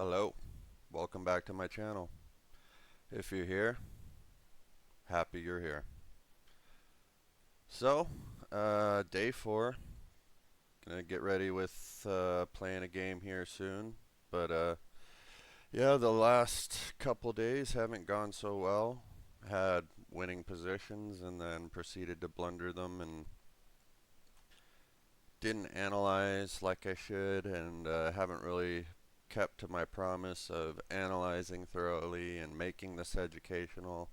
Hello, welcome back to my channel. If you're here, happy you're here. So, day 4. Gonna get ready with playing a game here soon. But yeah, the last couple days haven't gone so well. Had winning positions and then proceeded to blunder them and didn't analyze like I should, and haven't really kept to my promise of analyzing thoroughly and making this educational.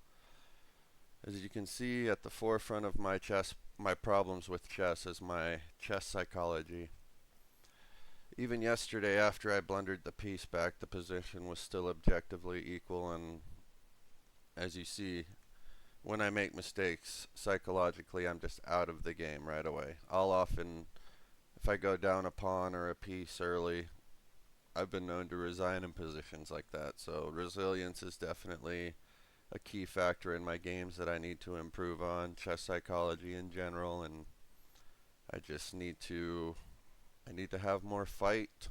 As you can see, at the forefront of my problems with chess is my chess psychology. Even yesterday, after I blundered the piece back, the position was still objectively equal, and as you see, when I make mistakes, psychologically I'm just out of the game right away. I'll often, if I go down a pawn or a piece early, I've been known to resign in positions like that. So resilience is definitely a key factor in my games that I need to improve on, chess psychology in general, and I just need to have more fight.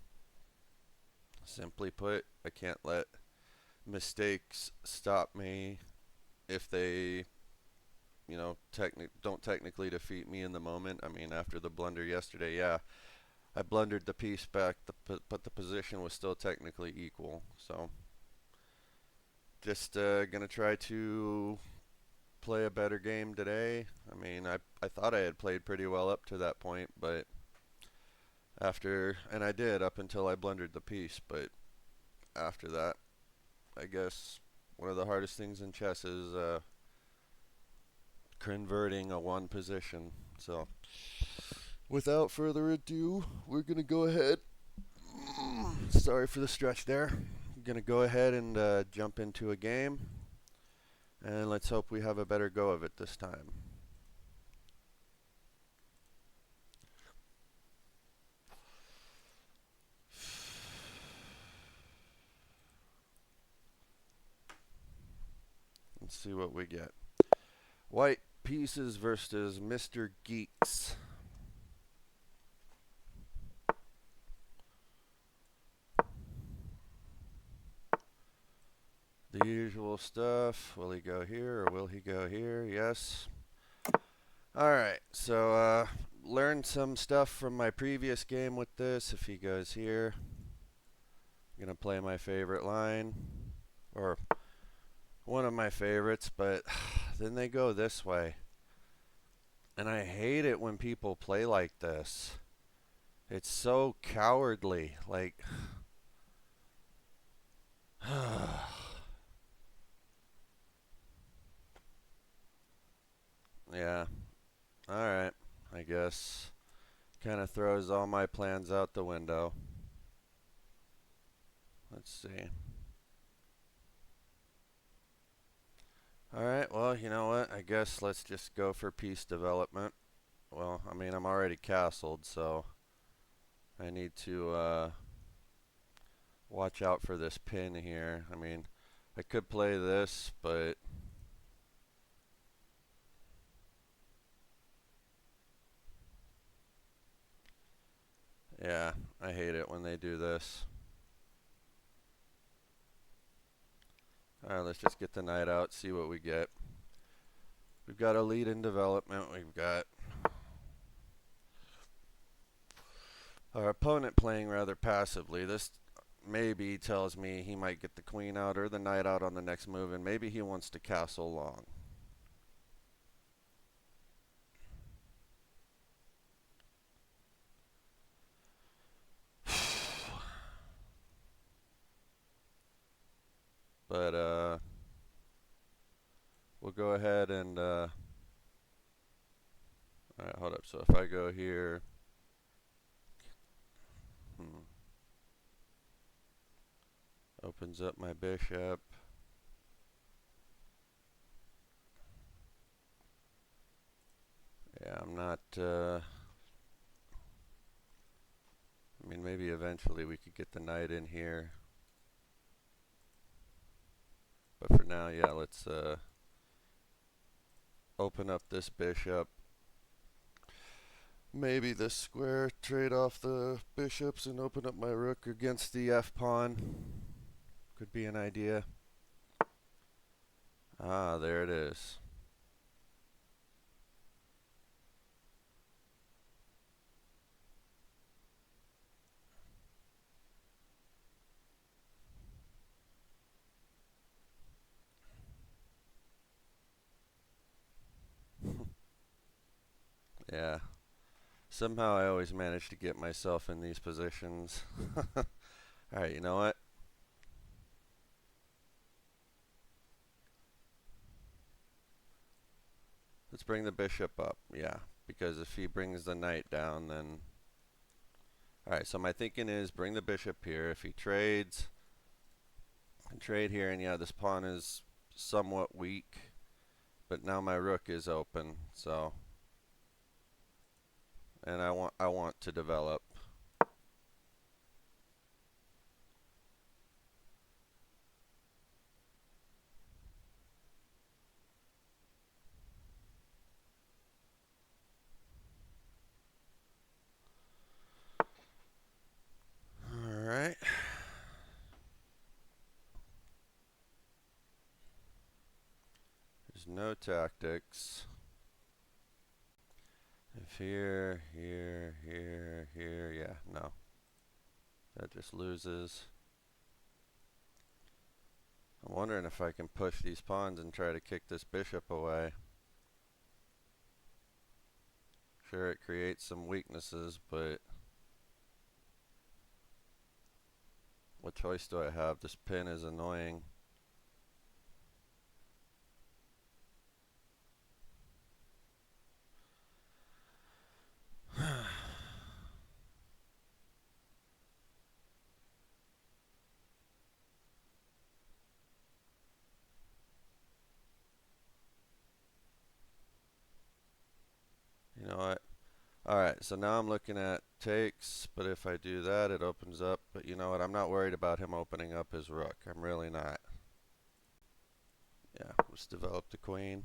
Simply put, I can't let mistakes stop me if they, don't technically defeat me in the moment. I mean, after the blunder yesterday, yeah, I blundered the piece back, but the position was still technically equal. So, just gonna try to play a better game today. I mean, I thought I had played pretty well up to that point, but and I did up until I blundered the piece, but after that, I guess one of the hardest things in chess is converting a one position. So, without further ado, we're going to go ahead. Sorry for the stretch there. I'm going to go ahead and jump into a game, and let's hope we have a better go of it this time. Let's see what we get. White pieces versus Mr. Geeks. The usual stuff. Will he go here or will he go here? Yes. Alright, so learned some stuff from my previous game with this. If he goes here, I'm going to play my favorite line, or one of my favorites, but then they go this way. And I hate it when people play like this. It's so cowardly. Like, yeah, alright, I guess. Kind of throws all my plans out the window. Let's see. Alright, well, you know what? I guess let's just go for piece development. Well, I mean, I'm already castled, so I need to watch out for this pin here. I mean, I could play this, but yeah, I hate it when they do this. Alright, let's just get the knight out, see what we get. We've got a lead in development. We've got our opponent playing rather passively. This maybe tells me he might get the queen out or the knight out on the next move, and maybe he wants to castle long. But we'll go ahead and alright, hold up. So if I go here, opens up my bishop. Yeah, I'm not I mean, maybe eventually we could get the knight in here, but for now, yeah, let's open up this bishop. Maybe this square, trade off the bishops and open up my rook against the f pawn. could be an idea. Ah, there it is. Yeah. Somehow I always manage to get myself in these positions. Alright, you know what? Let's bring the bishop up. Yeah, because if he brings the knight down, then... Alright, so my thinking is bring the bishop here. If he trades, I can trade here, and yeah, this pawn is somewhat weak. But now my rook is open, so... And I want to develop. Alright. There's no tactics. If here, yeah, no. That just loses. I'm wondering if I can push these pawns and try to kick this bishop away. Sure, it creates some weaknesses, but what choice do I have? This pin is annoying. You know what? Alright, so now I'm looking at takes, but if I do that, it opens up. But you know what? I'm not worried about him opening up his rook. I'm really not. Yeah, let's develop the queen.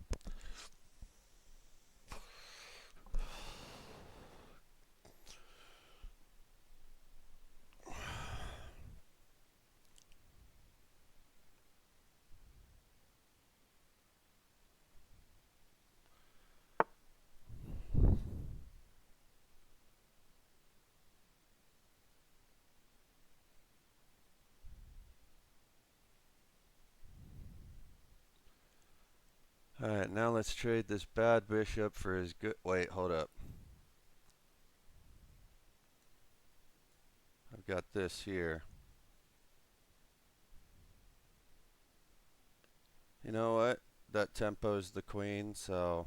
Alright, now let's trade this bad bishop for his good... Wait, hold up. I've got this here. You know what? That tempo's the queen, so...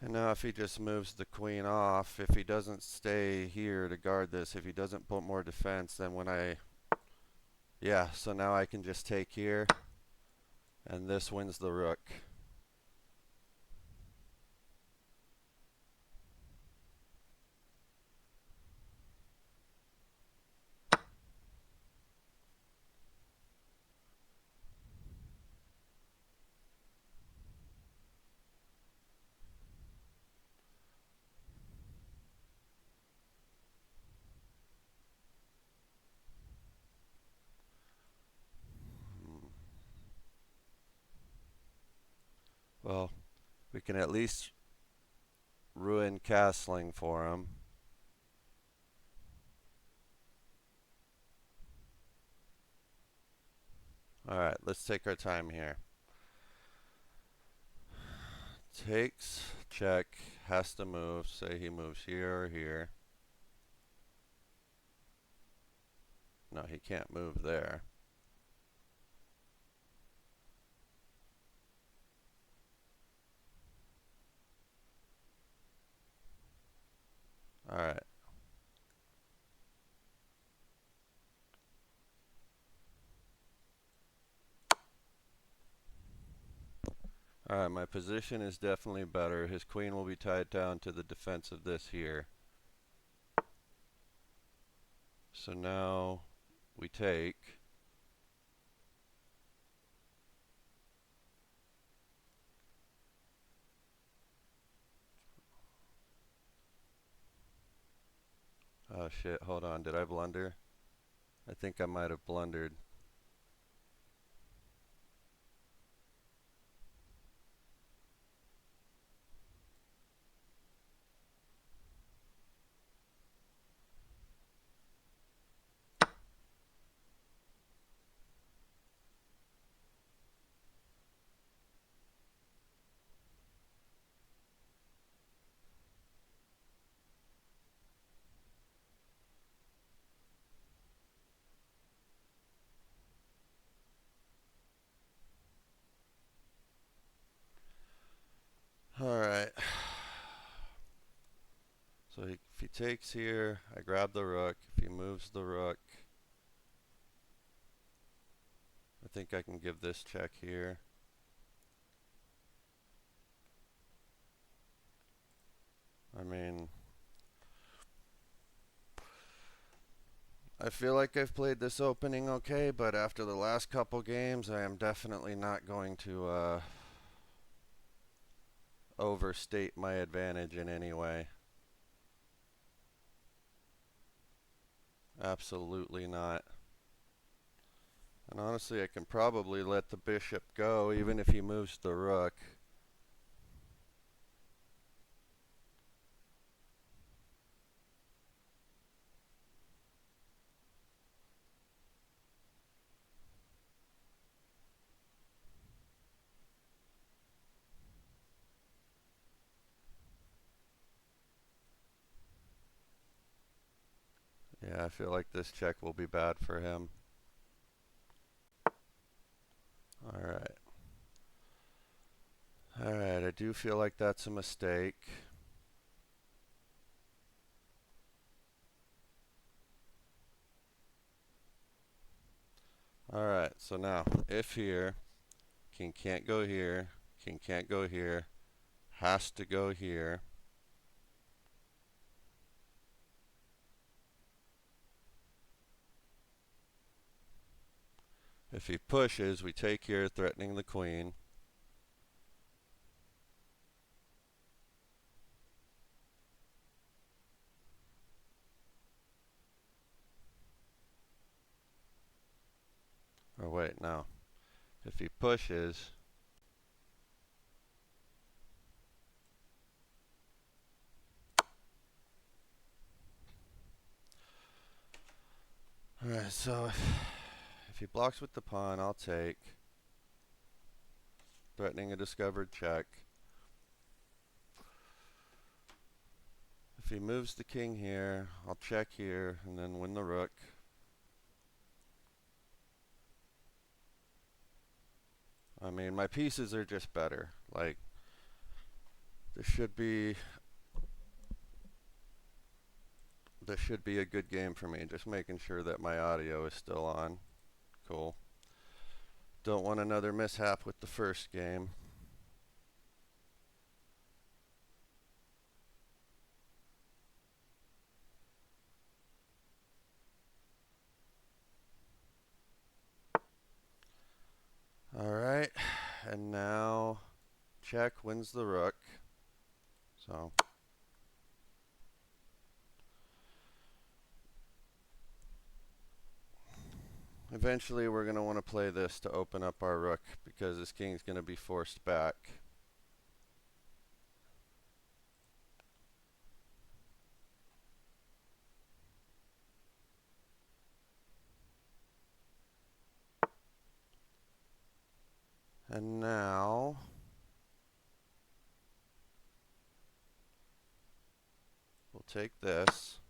And now if he just moves the queen off, if he doesn't stay here to guard this, if he doesn't put more defense, then when I... Yeah, so now I can just take here, and this wins the rook. Well, we can at least ruin castling for him. Alright, let's take our time here. Takes, check, has to move. Say he moves here or here. No, he can't move there. Alright. Alright, my position is definitely better. His queen will be tied down to the defense of this here. So now we take, oh shit, hold on, did I blunder? I think I might have blundered. Alright. So if he takes here, I grab the rook. If he moves the rook, I think I can give this check here. I mean, I feel like I've played this opening okay, but after the last couple games, I am definitely not going to overstate my advantage in any way. Absolutely not. And honestly, I can probably let the bishop go even if he moves the rook. Yeah, I feel like this check will be bad for him. Alright. Alright, I do feel like that's a mistake. Alright, so now, if here, king can't go here, king can't go here, has to go here. If he pushes, we take here, threatening the queen. Or wait, no. If he pushes, alright, so if he blocks with the pawn, I'll take. Threatening a discovered check. If he moves the king here, I'll check here and then win the rook. I mean, my pieces are just better. Like, this should be a good game for me. Just making sure that my audio is still on. Cool. Don't want another mishap with the first game. Alright, and now check wins the rook. So eventually we're going to want to play this to open up our rook because this king's going to be forced back. And now we'll take this.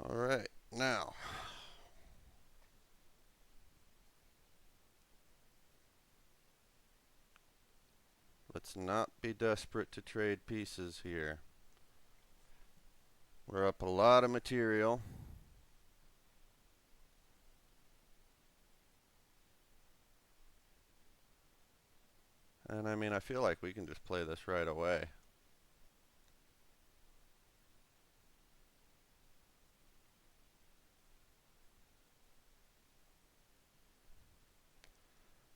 Alright, now Let's not be desperate to trade pieces here. We're up a lot of material. And I mean, I feel like we can just play this right away.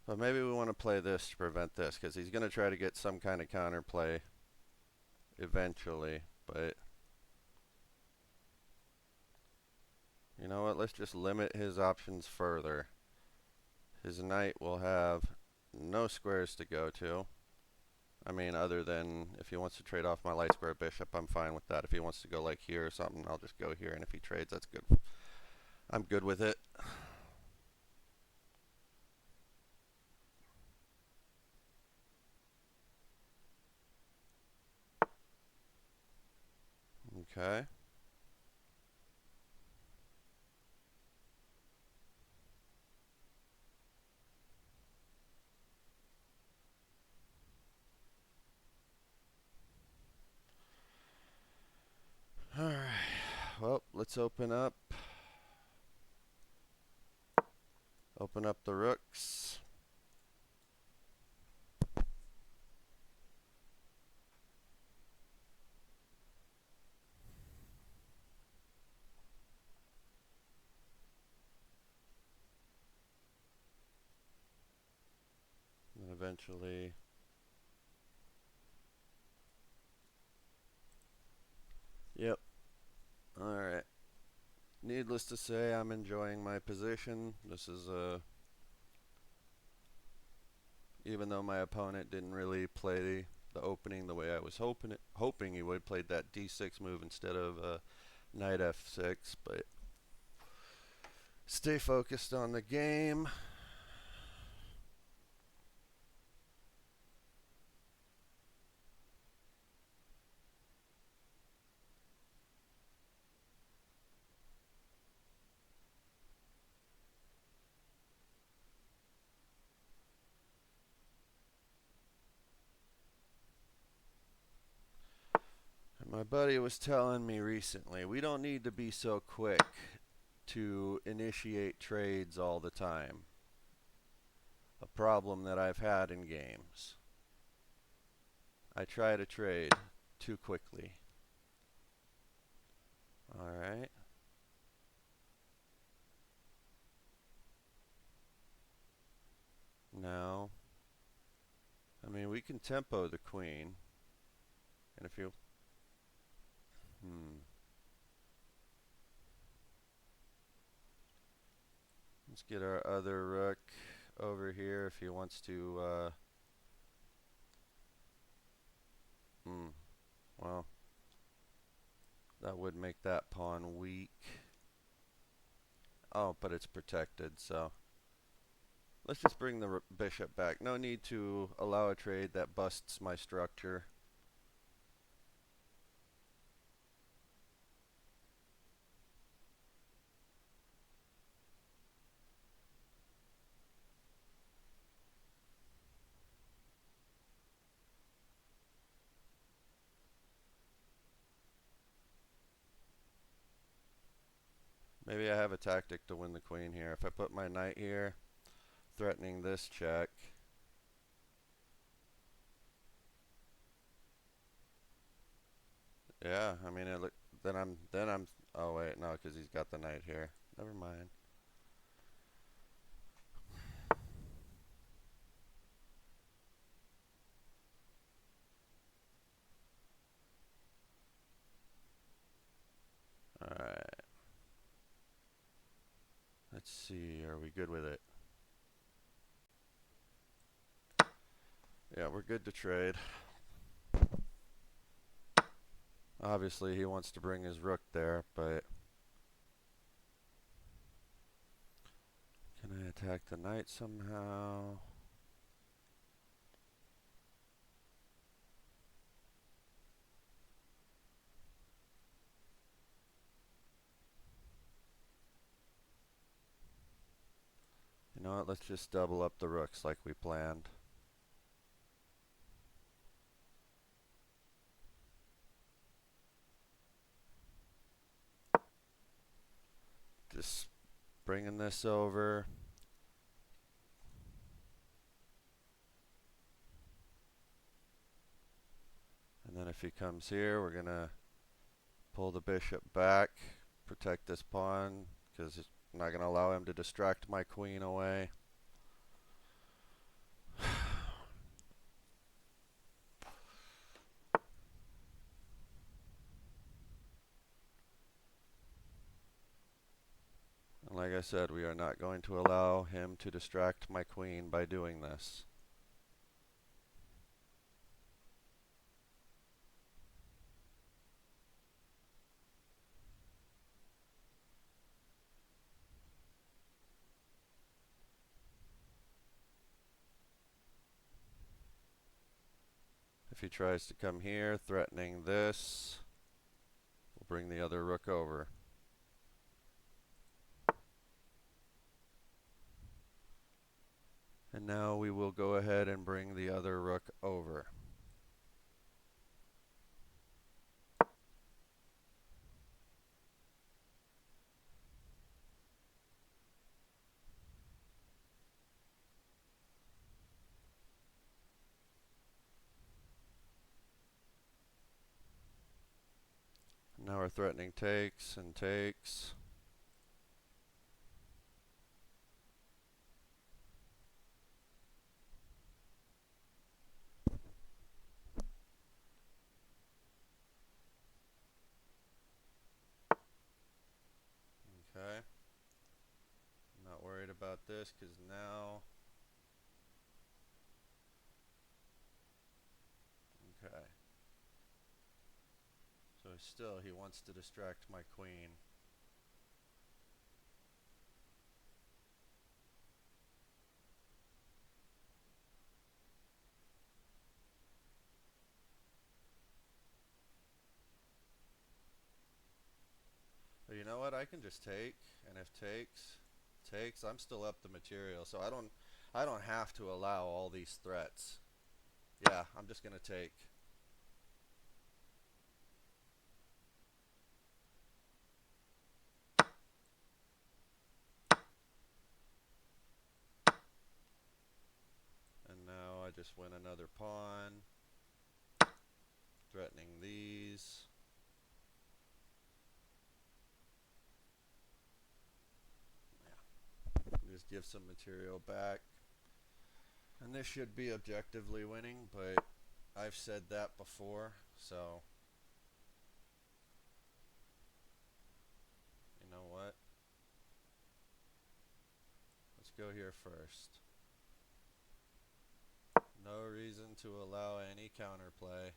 But maybe we want to play this to prevent this, because he's going to try to get some kind of counterplay eventually. But you know what? Let's just limit his options further. His knight will have no squares to go to. I mean, other than if he wants to trade off my light square bishop, I'm fine with that. If he wants to go like here or something, I'll just go here. And if he trades, that's good. I'm good with it. Okay. Alright. Well, let's open up. Open up the rooks. And eventually. Yep. Alright. Needless to say, I'm enjoying my position. This is even though my opponent didn't really play the opening the way I was hoping he would, played that d6 move instead of knight f6, but stay focused on the game. My buddy was telling me recently, we don't need to be so quick to initiate trades all the time. A problem that I've had in games. I try to trade too quickly. Alright. Now, I mean, we can tempo the queen. And if you... Let's get our other rook over here if he wants to, well, that would make that pawn weak. Oh, but it's protected, so let's just bring the bishop back. No need to allow a trade that busts my structure. Maybe I have a tactic to win the queen here. If I put my knight here, threatening this check. Yeah, I mean, then I'm, oh wait, no, because he's got the knight here. Never mind. Alright. Let's see, are we good with it? Yeah, we're good to trade. Obviously, he wants to bring his rook there, but can I attack the knight somehow? You know what, let's just double up the rooks like we planned. bringing this over. And then if he comes here, we're going to pull the bishop back, protect this pawn, because I'm not going to allow him to distract my queen away. And like I said, we are not going to allow him to distract my queen by doing this. If he tries to come here, threatening this, we'll bring the other rook over. And now we will go ahead and bring the other rook over. Now we're threatening takes and takes. Okay. I'm not worried about this because now. Okay. So still he wants to distract my queen. But you know what? I can just take, and if takes, I'm still up the material. So I don't have to allow all these threats. Yeah, I'm just gonna take. And now I just win another pawn, threatening these. Yeah. Just give some material back. And this should be objectively winning, but I've said that before, so you know what? Let's go here first. No reason to allow any counterplay.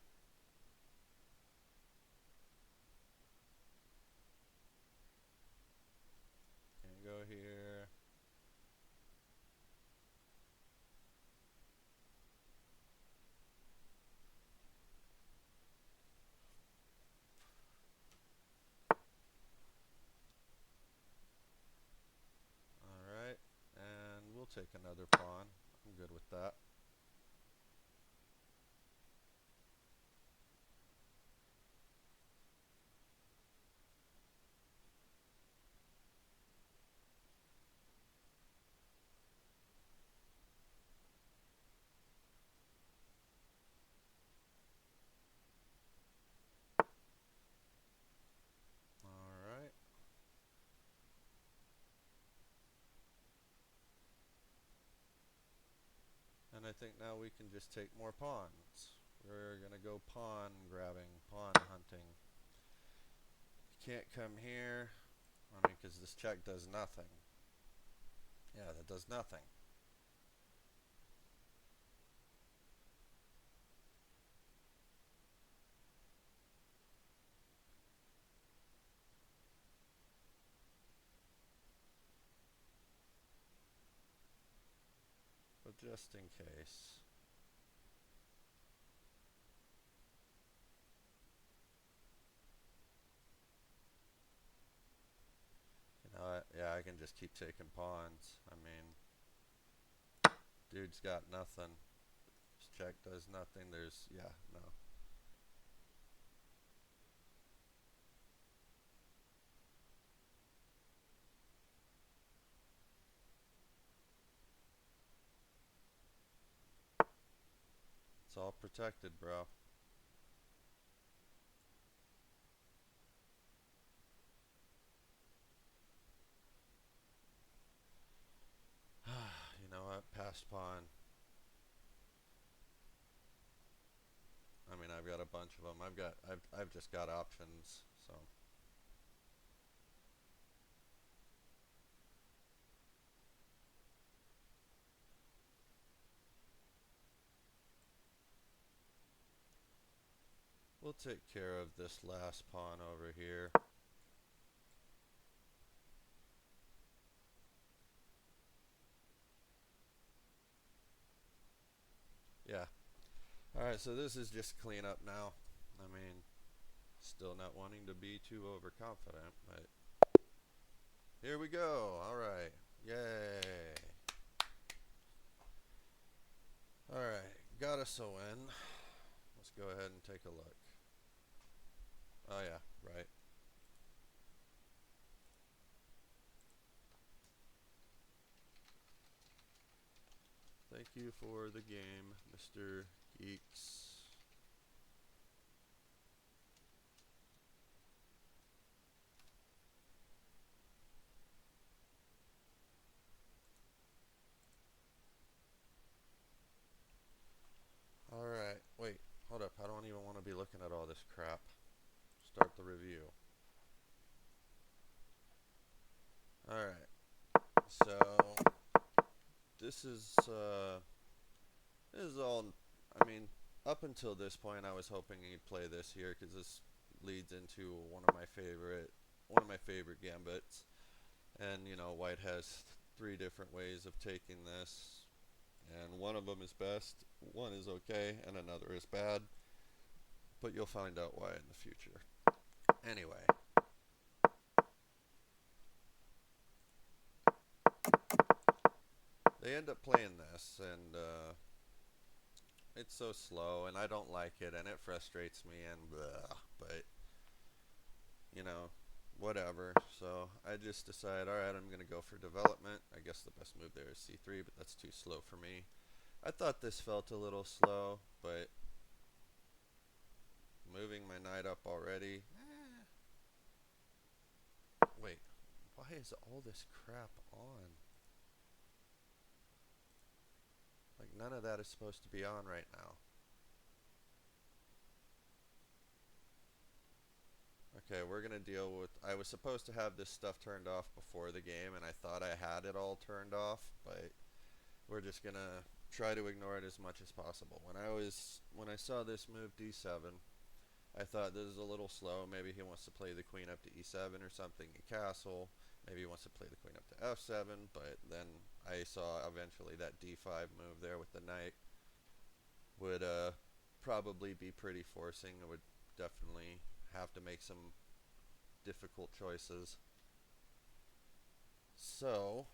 Can't go here. Alright, and we'll take another pawn. I'm good with that. Alright. And I think now we can just take more pawns. We're going to go pawn grabbing, pawn hunting. You can't come here. I mean, because this check does nothing. Yeah, that does nothing. But just in case. You know, yeah, I can just keep taking pawns. I mean, dude's got nothing. This check does nothing. There's, yeah, no. all protected, bro. You know what? Passed pawn. I mean, I've got a bunch of them. I've just got options. So we'll take care of this last pawn over here. Yeah. All right. So this is just cleanup now. I mean, still not wanting to be too overconfident, but here we go. All right. Yay. All right. Got us a win. Let's go ahead and take a look. Oh yeah, right. Thank you for the game, Mr. Geeks. All right. Wait. Hold up. I don't even want to be looking at all this crap. Start the review. All right. So this is all. I mean, up until this point, I was hoping he'd play this here because this leads into one of my favorite gambits. And you know, White has three different ways of taking this, and one of them is best, one is okay, and another is bad. But you'll find out why in the future. Anyway, they end up playing this, and it's so slow, and I don't like it, and it frustrates me, and blah, but you know, whatever. So I just decide, all right, I'm going to go for development. I guess the best move there is c3, but that's too slow for me. I thought this felt a little slow, but moving my knight up already. Wait, why is all this crap on? Like, none of that is supposed to be on right now. Okay, we're going to deal with... I was supposed to have this stuff turned off before the game, and I thought I had it all turned off, but we're just going to try to ignore it as much as possible. When I saw this move d7, I thought this is a little slow. Maybe he wants to play the queen up to e7 or something in castle. Maybe he wants to play the queen up to f7, but then I saw eventually that d5 move there with the knight would probably be pretty forcing. It would definitely have to make some difficult choices. So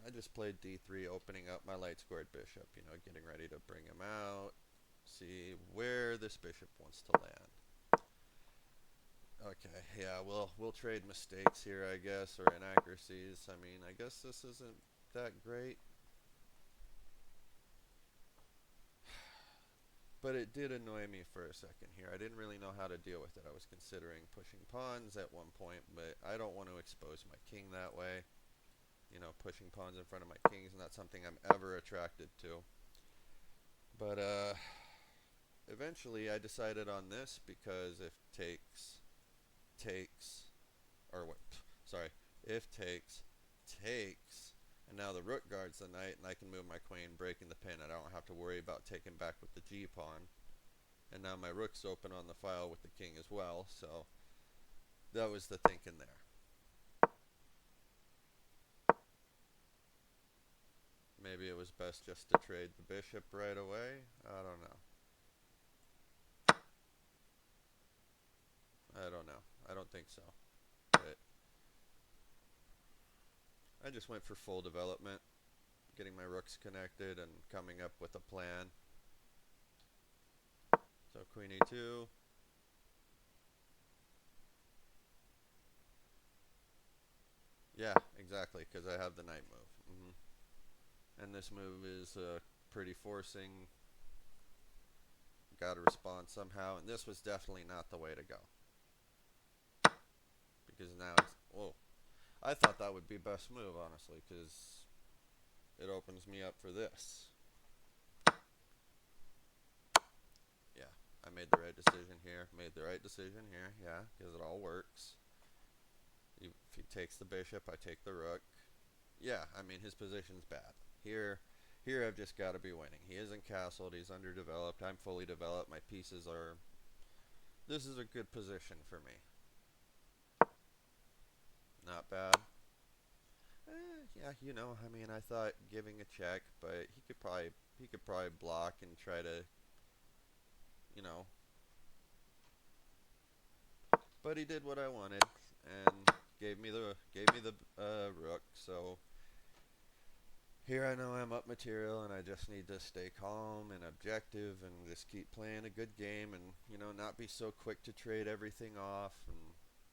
I just played d3, opening up my light squared bishop, you know, getting ready to bring him out, see where this bishop wants to land. Okay, yeah, we'll trade mistakes here, I guess, or inaccuracies. I mean, I guess this isn't that great. But it did annoy me for a second here. I didn't really know how to deal with it. I was considering pushing pawns at one point, but I don't want to expose my king that way. You know, pushing pawns in front of my king is not something I'm ever attracted to. But eventually I decided on this because if takes, or what, sorry, if takes, and now the rook guards the knight, and I can move my queen, breaking the pin, and I don't have to worry about taking back with the g pawn. And now my rook's open on the file with the king as well, so that was the thinking there. Maybe it was best just to trade the bishop right away. I don't know. I don't know. I don't think so. But I just went for full development, getting my rooks connected and coming up with a plan. So queen e2. Yeah, exactly, because I have the knight move. And this move is pretty forcing. got to respond somehow, and this was definitely not the way to go. Because now it's, whoa, I thought that would be best move, honestly, because it opens me up for this. Yeah, I made the right decision here. Made the right decision here, yeah, because it all works. If he takes the bishop, I take the rook. Yeah, I mean, his position's bad. Here, here I've just got to be winning. He isn't castled, he's underdeveloped, I'm fully developed, my pieces are... This is a good position for me. Not bad. Yeah, you know, I mean, I thought giving a check, but he could probably block and try to, you know, but he did what I wanted and gave me the rook. So here I know I'm up material and I just need to stay calm and objective and just keep playing a good game and, you know, not be so quick to trade everything off. And,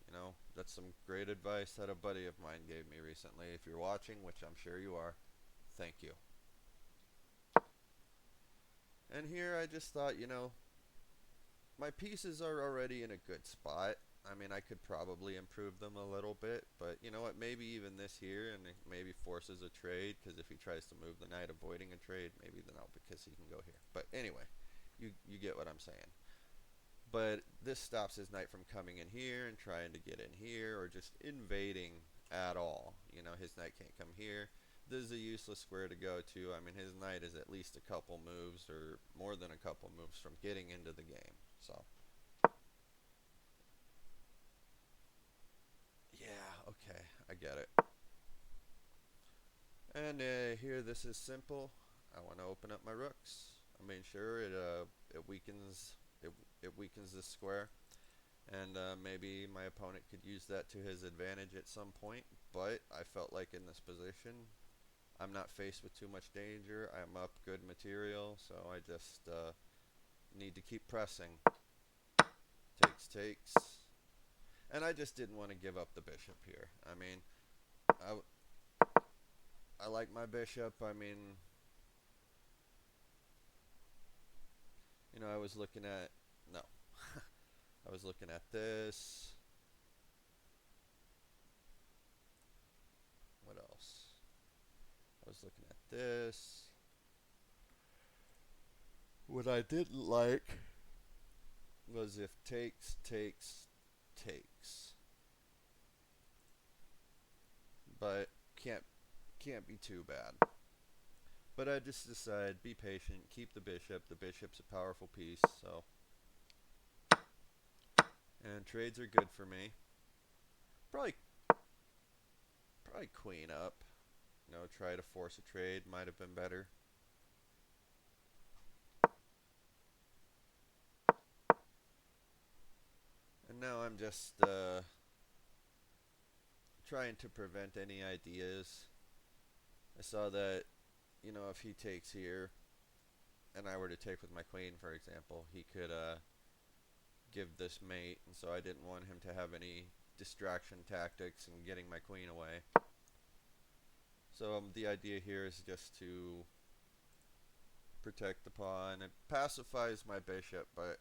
you know, that's some great advice that a buddy of mine gave me recently. If you're watching, which I'm sure you are, thank you. And here I just thought, you know, my pieces are already in a good spot. I mean, I could probably improve them a little bit, but you know what? Maybe even this here, and it maybe forces a trade, because if he tries to move the knight, avoiding a trade, maybe then I'll, because he can go here. But anyway, you get what I'm saying. But this stops his knight from coming in here and trying to get in here, or just invading at all. You know, his knight can't come here. This is a useless square to go to. I mean, his knight is at least a couple moves, or more than a couple moves, from getting into the game. So, yeah, okay, I get it. And here, this is simple. I want to open up my rooks. I mean, sure, it weakens it weakens this square, and maybe my opponent could use that to his advantage at some point. But I felt like in this position, I'm not faced with too much danger. I'm up good material, so I just need to keep pressing. Takes, takes. And I just didn't want to give up the bishop here. I mean, I like my bishop. I mean, you know, I was looking at... No. I was looking at this. What else? I was looking at this. What I didn't like was if takes, takes, takes. But can't be too bad. But I just decided, be patient, keep the bishop. The bishop's a powerful piece, so. And trades are good for me. Probably probably queen up. You know, try to force a trade might have been better. And now I'm just trying to prevent any ideas. I saw that, you know, if he takes here, and I were to take with my queen, for example, he could give this mate, and so I didn't want him to have any distraction tactics and getting my queen away. So the idea here is just to protect the pawn. It pacifies my bishop, but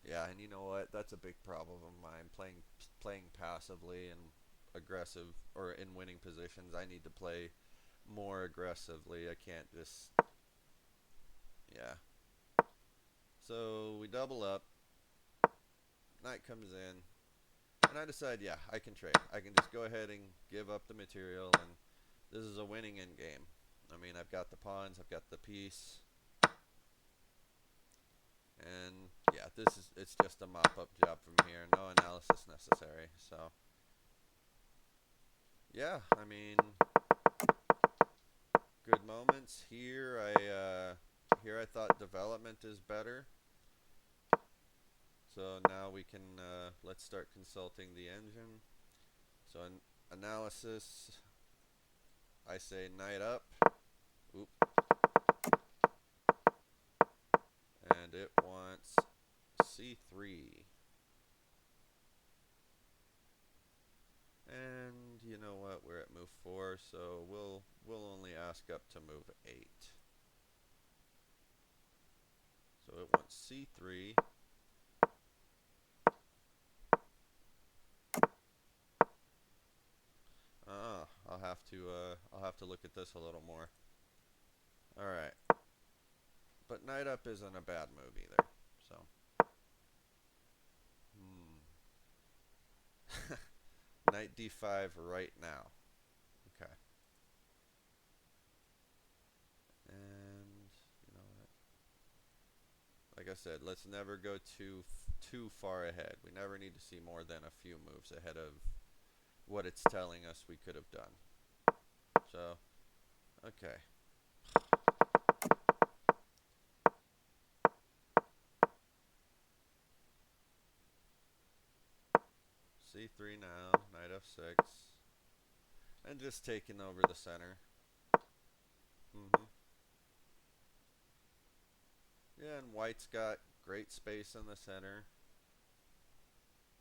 yeah, and you know what? That's a big problem of mine. Playing passively and aggressive, or in winning positions. I need to play more aggressively. I can't just... Yeah. So we double up. Knight comes in. And I decide, yeah, I can trade. I can just go ahead and give up the material, and this is a winning endgame. I mean, I've got the pawns, I've got the piece. And yeah, it's just a mop-up job from here. No analysis necessary. So yeah, I mean, good moments here. I thought development is better. So now we can let's start consulting the engine. So in analysis, I say knight up. Oop. And it wants c3. And you know what? We're at move 4, so we'll only ask up to move 8. So it wants c3. I'll have to look at this a little more. All right, but knight up isn't a bad move either. So, knight d5 right now. Okay, and you know what? Like I said, let's never go too far ahead. We never need to see more than a few moves ahead of what it's telling us we could have done. So, okay. c3 now, knight f6, and just taking over the center. Mm-hmm. Yeah, and white's got great space in the center.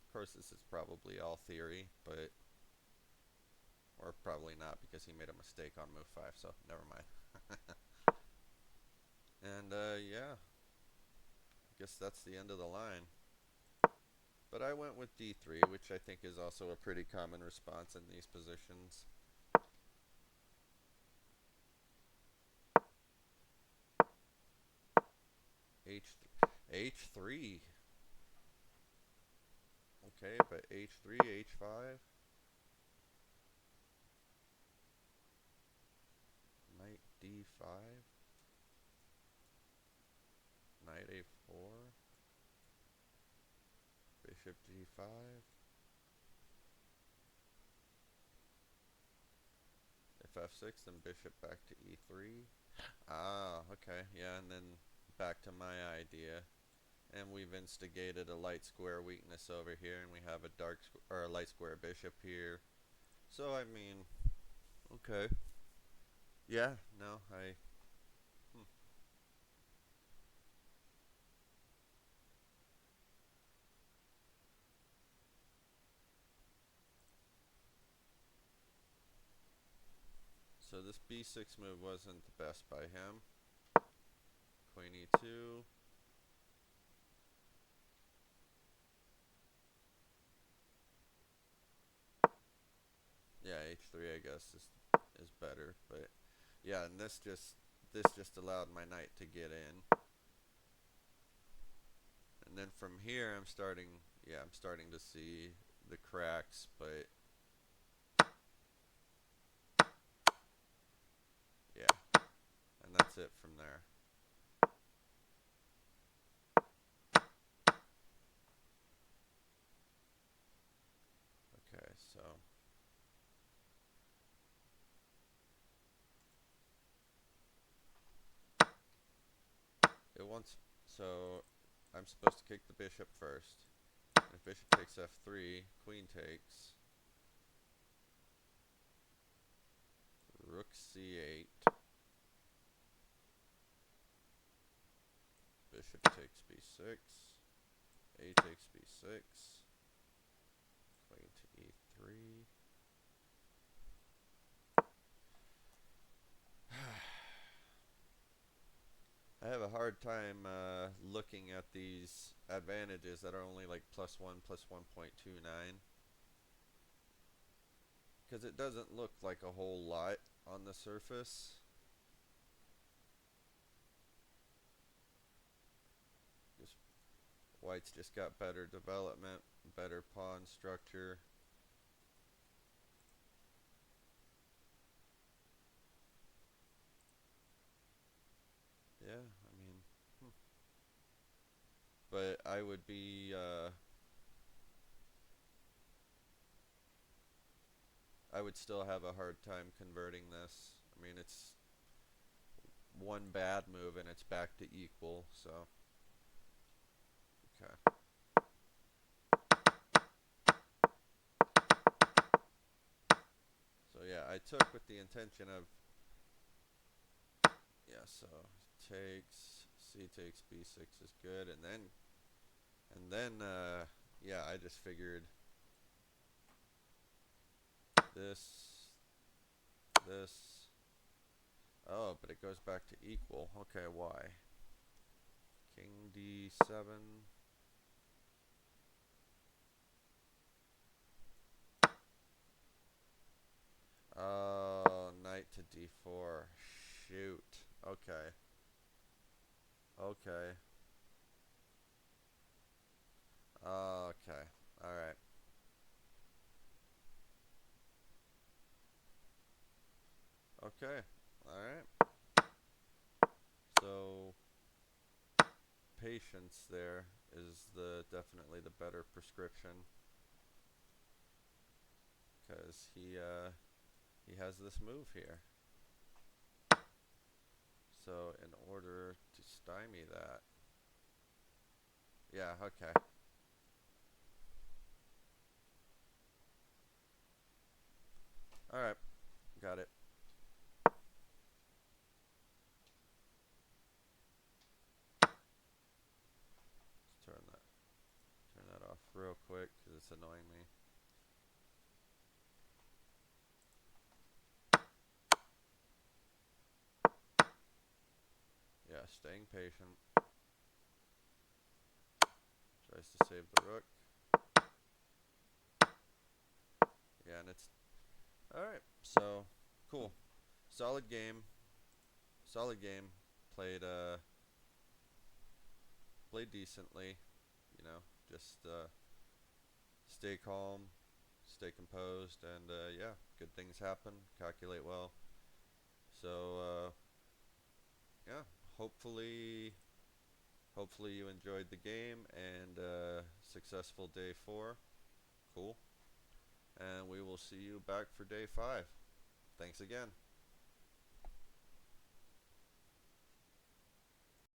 Of course, this is probably all theory, but or probably not because he made a mistake on move 5, so never mind. And yeah, I guess that's the end of the line. But I went with d3, which I think is also a pretty common response in these positions. H3. Okay, but h3, h5. Knight d5. Knight a4. Bishop g5. If f6, then bishop back to e3. Ah, okay, yeah, and then back to my idea. And we've instigated a light square weakness over here, and we have a or a light square bishop here. So I mean, okay, yeah, no, hmm. So this b6 move wasn't the best by him. Queen e2. Yeah, h3 I guess is better, but yeah, and this just allowed my knight to get in. And then from here I'm starting to see the cracks, but yeah, and that's it from there. Okay, so it wants so I'm supposed to kick the bishop first. If bishop takes f3, queen takes, rook c8, bishop takes b6, a takes b6, queen to e3. I have a hard time looking at these advantages that are only like +1, +1.29, because it doesn't look like a whole lot on the surface. Just white's just got better development, better pawn structure. Yeah, I mean, hmm. But I would still have a hard time converting this. I mean, it's one bad move and it's back to equal, so okay. So yeah, I took with the intention of yeah, so takes c takes b6 is good, and then yeah, I just figured this this oh, but it goes back to equal. Okay, why? King D7. Oh, knight to D4. Shoot. Okay. Okay. Okay. Alright. Okay. Alright. So, patience there is definitely the better prescription. Because he has this move here. So, in order to stymie that. Yeah, okay. Alright. Got it. Let's turn that off real quick because it's annoying me. Yeah, staying patient. Tries to save the rook. Yeah, and it's alright. So cool. Solid game. Solid game. Played played decently. You know, just stay calm, stay composed, and yeah, good things happen. Calculate well. So yeah, hopefully hopefully you enjoyed the game and successful day 4. Cool. And we will see you back for day 5. Thanks again.